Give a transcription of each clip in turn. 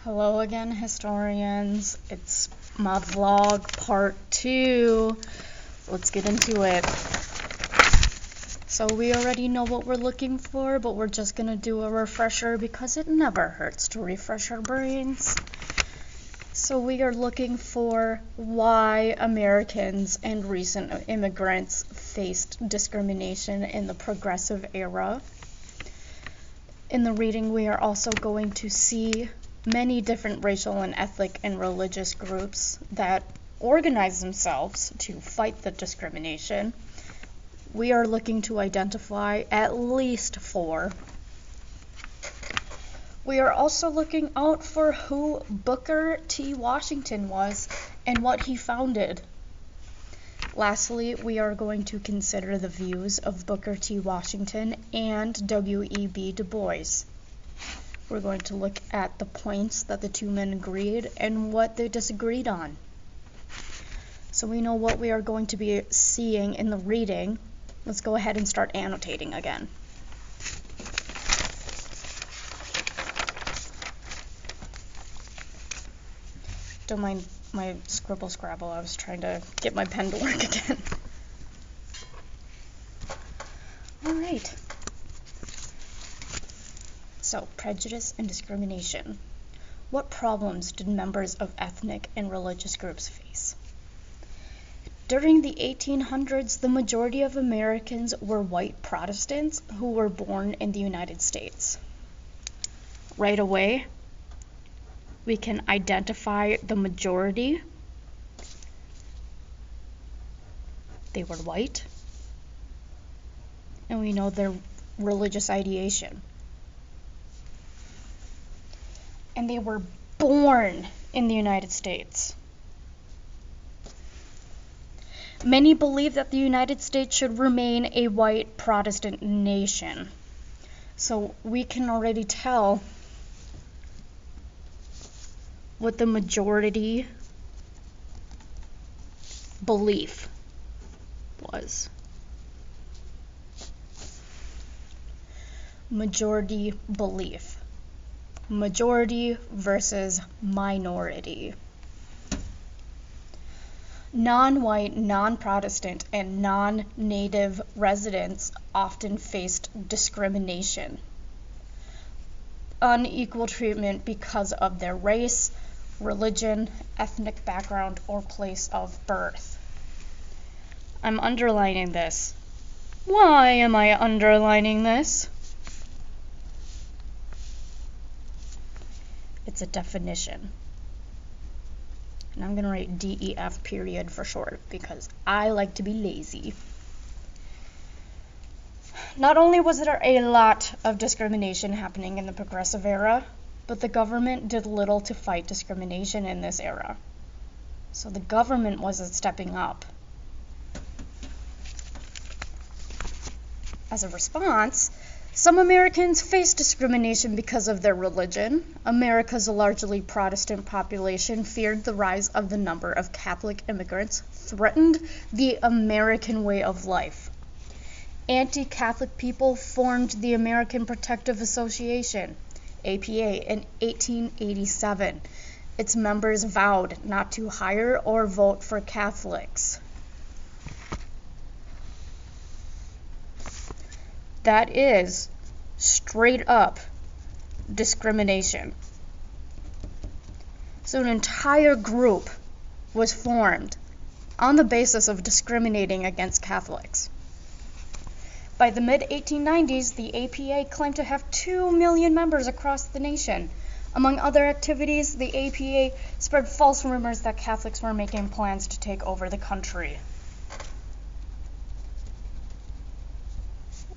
Hello again, historians. It's my vlog part 2. Let's get into it. So we already know what we're looking for, but we're just gonna do a refresher because it never hurts to refresh our brains. So we are looking for why Americans and recent immigrants faced discrimination in the Progressive Era. In the reading, we are also going to see many different racial and ethnic and religious groups that organize themselves to fight the discrimination. We are looking to identify at least 4. We are also looking out for who Booker T. Washington was and what he founded. Lastly, we are going to consider the views of Booker T. Washington and W.E.B. Du Bois. We're going to look at the points that the two men agreed and what they disagreed on. So we know what we are going to be seeing in the reading. Let's go ahead and start annotating again. Don't mind my scribble scrabble. I was trying to get my pen to work again. All right. So, prejudice and discrimination. What problems did members of ethnic and religious groups face? During the 1800s, the majority of Americans were white Protestants who were born in the United States. Right away, we can identify the majority. They were white, and we know their religious ideation. And they were born in the United States. Many believe that the United States should remain a white Protestant nation. So we can already tell what the majority belief was. Majority belief. Majority versus minority. Non-white, non-Protestant, and non-native residents often faced discrimination. Unequal treatment because of their race, religion, ethnic background, or place of birth. I'm underlining this. Why am I underlining this? It's a definition. And I'm going to write DEF period for short because I like to be lazy. Not only was there a lot of discrimination happening in the Progressive Era, but the government did little to fight discrimination in this era. So the government wasn't stepping up. As a response, some Americans faced discrimination because of their religion. America's largely Protestant population feared the rise of the number of Catholic immigrants threatened the American way of life. Anti-Catholic people formed the American Protective Association, APA, in 1887. Its members vowed not to hire or vote for Catholics. That is straight up discrimination. So an entire group was formed on the basis of discriminating against Catholics. By the mid-1890s, the APA claimed to have 2 million members across the nation. Among other activities, the APA spread false rumors that Catholics were making plans to take over the country.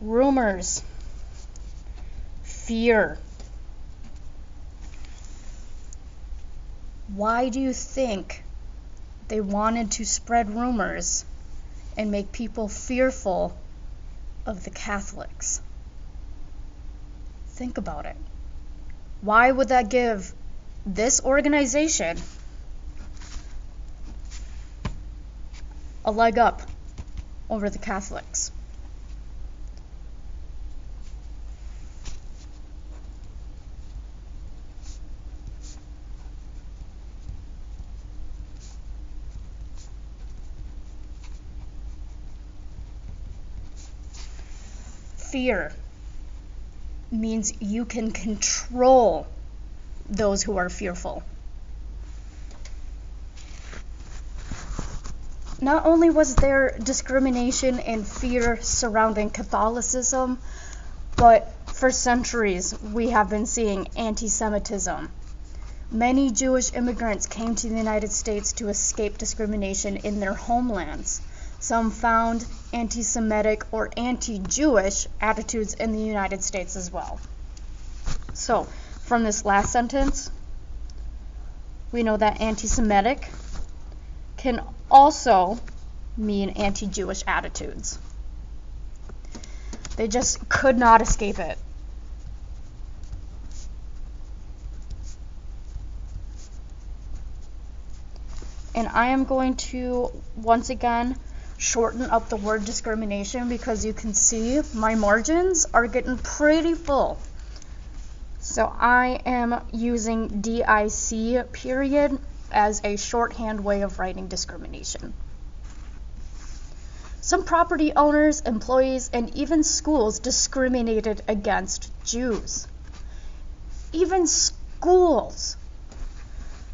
Rumors. Fear. Why do you think they wanted to spread rumors and make people fearful of the Catholics? Think about it. Why would that give this organization a leg up over the Catholics? fear means you can control those who are fearful. Not only was there discrimination and fear surrounding Catholicism, but for centuries we have been seeing anti-Semitism. Many Jewish immigrants came to the United States to escape discrimination in their homelands. Some found anti-Semitic or anti-Jewish attitudes in the United States as well. So, from this last sentence, we know that anti-Semitic can also mean anti-Jewish attitudes. They just could not escape it. And I am going to, once again, shorten up the word discrimination because you can see my margins are getting pretty full. So I am using DIC period as a shorthand way of writing discrimination. Some property owners, employees, and even schools discriminated against Jews. Even schools.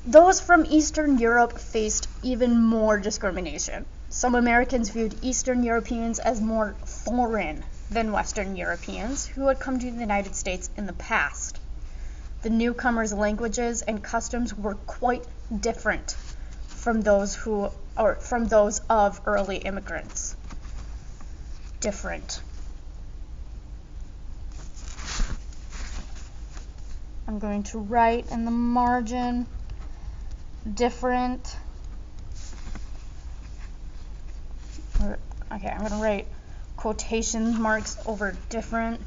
Those from Eastern Europe faced even more discrimination. Some Americans viewed Eastern Europeans as more foreign than Western Europeans who had come to the United States in the past. The newcomers' languages and customs were quite different from those of early immigrants. Different. I'm going to write in the margin different. Okay, I'm going to write quotation marks over different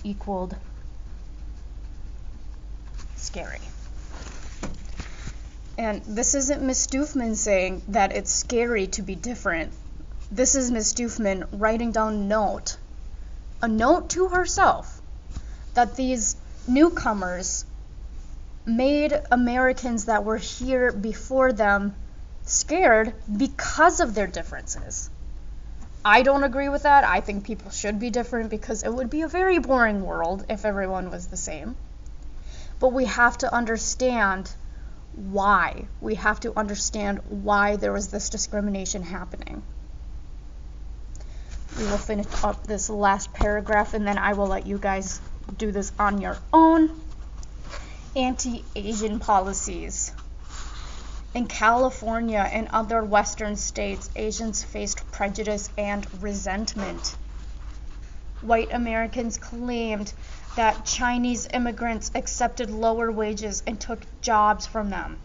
equaled scary. And this isn't Miss Doofman saying that it's scary to be different. This is Miss Doofman writing down a note to herself, that these newcomers made Americans that were here before them scared because of their differences. I don't agree with that. I think people should be different because it would be a very boring world if everyone was the same. But we have to understand why. We have to understand why there was this discrimination happening. We will finish up this last paragraph and then I will let you guys do this on your own. Anti-Asian policies. In California and other Western states, Asians faced prejudice and resentment. White Americans claimed that Chinese immigrants accepted lower wages and took jobs from them.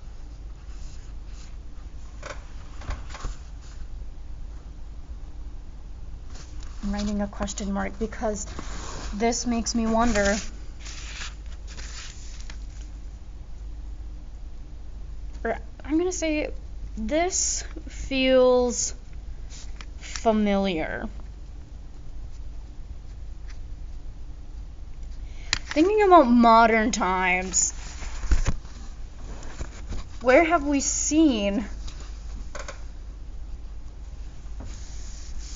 I'm writing a question mark because this makes me wonder. I'm going to say this feels familiar. Thinking about modern times, where have we seen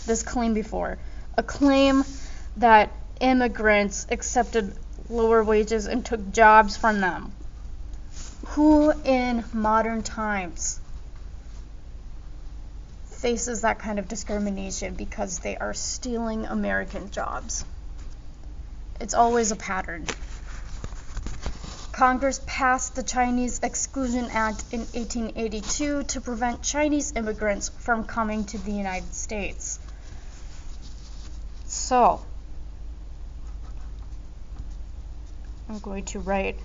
this claim before? A claim that immigrants accepted lower wages and took jobs from them. Who in modern times faces that kind of discrimination because they are stealing American jobs? It's always a pattern. Congress passed the Chinese Exclusion Act in 1882 to prevent Chinese immigrants from coming to the United States. So, I'm going to write,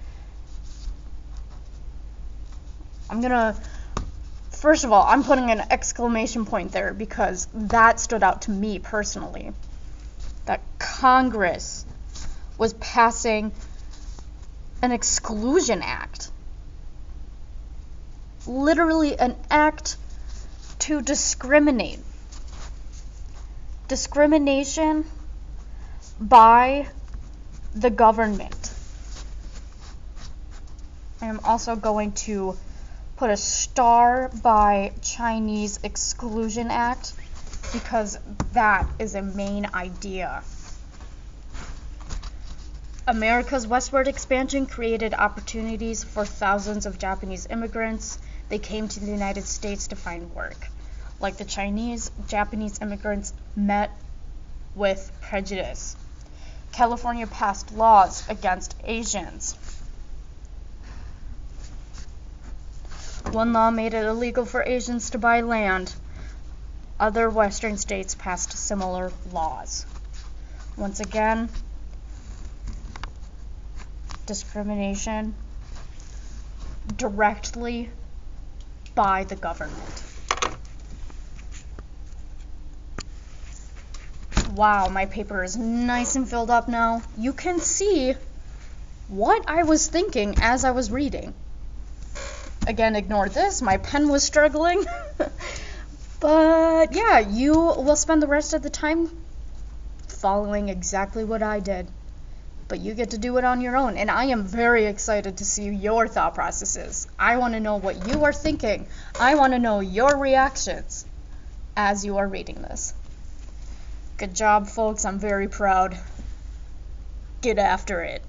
first of all, I'm putting an exclamation point there because that stood out to me personally. That Congress was passing an exclusion act. Literally an act to discriminate. Discrimination by the government. I am also going to put a star by Chinese Exclusion Act because that is a main idea. America's westward expansion created opportunities for thousands of Japanese immigrants. They came to the United States to find work. Like the Chinese, Japanese immigrants met with prejudice. California passed laws against Asians. One law made it illegal for Asians to buy land. Other Western states passed similar laws. Once again, discrimination directly by the government. Wow, my paper is nice and filled up now. You can see what I was thinking as I was reading. Again, ignore this. My pen was struggling. But yeah, you will spend the rest of the time following exactly what I did. But you get to do it on your own, and I am very excited to see your thought processes. I want to know what you are thinking. I want to know your reactions as you are reading this. Good job, folks. I'm very proud. Get after it.